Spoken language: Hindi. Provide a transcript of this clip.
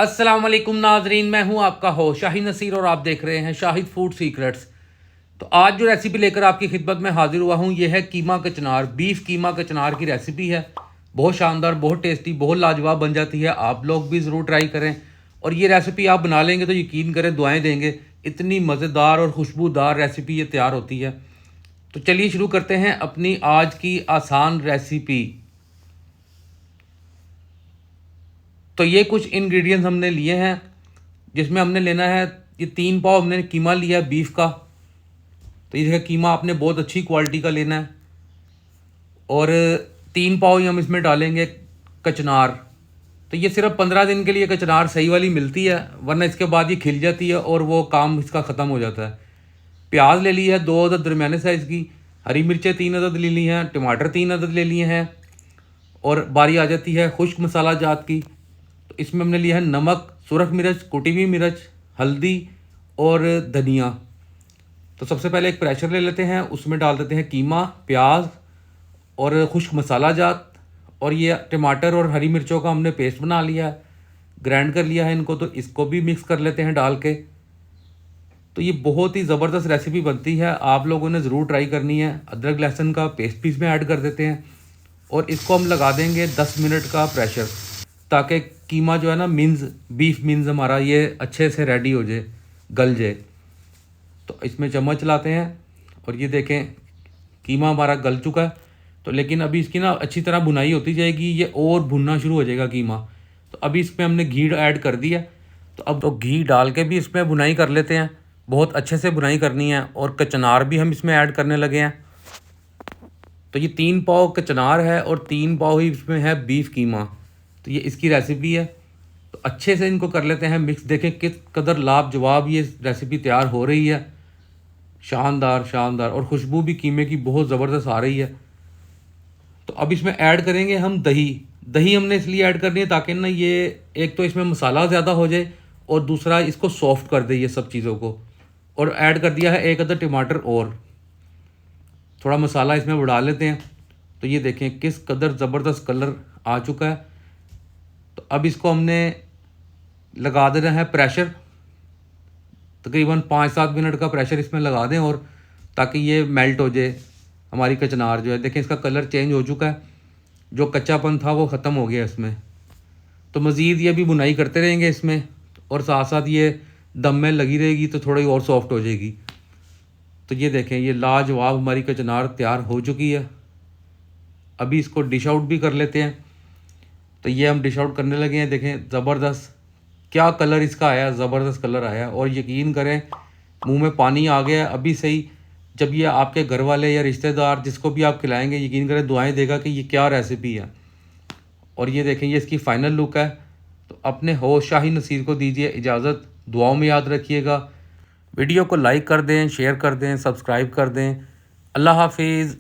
अस्सलाम वालेकुम नाजरीन, मैं हूं आपका होस्ट शाहिद नसीर और आप देख रहे हैं शाहिद फूड सीक्रेट्स। तो आज जो रेसिपी लेकर आपकी खिदमत में हाजिर हुआ हूं, यह है कीमा कचनार, बीफ कीमा कचनार की रेसिपी है। बहुत शानदार, बहुत टेस्टी, बहुत लाजवाब बन जाती है। आप लोग भी ज़रूर ट्राई करें और ये रेसिपी आप बना लेंगे तो यकीन करें दुआएं देंगे। इतनी मज़ेदार और खुशबूदार रेसिपी ये तैयार होती है। तो चलिए शुरू करते हैं अपनी आज की आसान रेसिपी। तो ये कुछ इंग्रेडिएंट्स हमने लिए हैं, जिसमें हमने लेना है ये 3 पाव हमने कीमा लिया है बीफ का। तो ये देखिए कीमा आपने बहुत अच्छी क्वालिटी का लेना है। और 3 पाव ही हम इसमें डालेंगे कचनार। तो ये सिर्फ 15 दिन के लिए कचनार सही वाली मिलती है, वरना इसके बाद ये खिल जाती है और वो काम इसका ख़त्म हो जाता है। प्याज ले ली है 2 अदद दरमियाने साइज़ की, हरी मिर्चें 3 अदद ले ली हैं, टमाटर 3 अदद ले लिए हैं। और बारी आ जाती है खुश्क मसाला जात की। तो इसमें हमने लिया है नमक, सुरख मिर्च, कुटी हुई मिर्च, हल्दी और धनिया। तो सबसे पहले एक प्रेशर ले लेते हैं, उसमें डाल देते हैं कीमा, प्याज और खुश्क मसाला जात। और ये टमाटर और हरी मिर्चों का हमने पेस्ट बना लिया है, ग्राइंड कर लिया है इनको। तो इसको भी मिक्स कर लेते हैं डाल के। तो ये बहुत ही ज़बरदस्त रेसिपी बनती है, आप लोगों ने ज़रूर ट्राई करनी है। अदरक लहसुन का पेस्ट भी इसमें ऐड कर देते हैं और इसको हम लगा देंगे 10 मिनट का प्रेशर, ताकि कीमा जो है ना बीफ मीन्स हमारा ये अच्छे से रेडी हो जाए, गल जाए। तो इसमें चम्मच लाते हैं और ये देखें कीमा हमारा गल चुका है। तो लेकिन अभी इसकी ना अच्छी तरह भुनाई होती जाएगी, ये और भुनना शुरू हो जाएगा कीमा। तो अभी इसमें हमने घी ऐड कर दिया। तो अब तो घी डाल के भी इसमें भुनाई कर लेते हैं, बहुत अच्छे से भुनाई करनी है। और कचनार भी हम इसमें ऐड करने लगे हैं। तो ये 3 पाव कचनार है और 3 पाव ही इसमें है बीफ कीमा। तो ये इसकी रेसिपी है। तो अच्छे से इनको कर लेते हैं मिक्स। देखें किस कदर लाजवाब ये रेसिपी तैयार हो रही है, शानदार शानदार। और खुशबू भी कीमे की बहुत ज़बरदस्त आ रही है। तो अब इसमें ऐड करेंगे हम दही। दही हमने इसलिए ऐड करनी है ताकि ना ये एक तो इसमें मसाला ज़्यादा हो जाए और दूसरा इसको सॉफ्ट कर दे ये सब चीज़ों को। और ऐड कर दिया है 1 अदद टमाटर और थोड़ा मसाला इसमें बढ़ा लेते हैं। तो ये देखें किस कदर ज़बरदस्त कलर आ चुका है। तो अब इसको हमने लगा देना है प्रेशर, तकरीबन 5-7 मिनट का प्रेशर इसमें लगा दें, और ताकि ये मेल्ट हो जाए हमारी कचनार जो है। देखें इसका कलर चेंज हो चुका है, जो कच्चापन था वो ख़त्म हो गया इसमें। तो मज़ीद ये भी बुनाई करते रहेंगे इसमें, और साथ साथ ये दम में लगी रहेगी तो थोड़ी और सॉफ्ट हो जाएगी। तो ये देखें ये लाजवाब हमारी कचनार तैयार हो चुकी है। अभी इसको डिश आउट भी कर लेते हैं। तो ये हम डिश आउट करने लगे हैं। देखें ज़बरदस्त क्या कलर इसका आया, ज़बरदस्त कलर आया। और यकीन करें मुंह में पानी आ गया अभी से ही। जब ये आपके घर वाले या रिश्तेदार जिसको भी आप खिलाएंगे, यकीन करें दुआएं देगा कि ये क्या रेसिपी है। और ये देखें ये इसकी फ़ाइनल लुक है। तो अपने होस्ट शाहिद नसीर को दीजिए इजाज़त, दुआओं में याद रखिएगा। वीडियो को लाइक कर दें, शेयर कर दें, सब्सक्राइब कर दें। अल्लाह हाफिज़।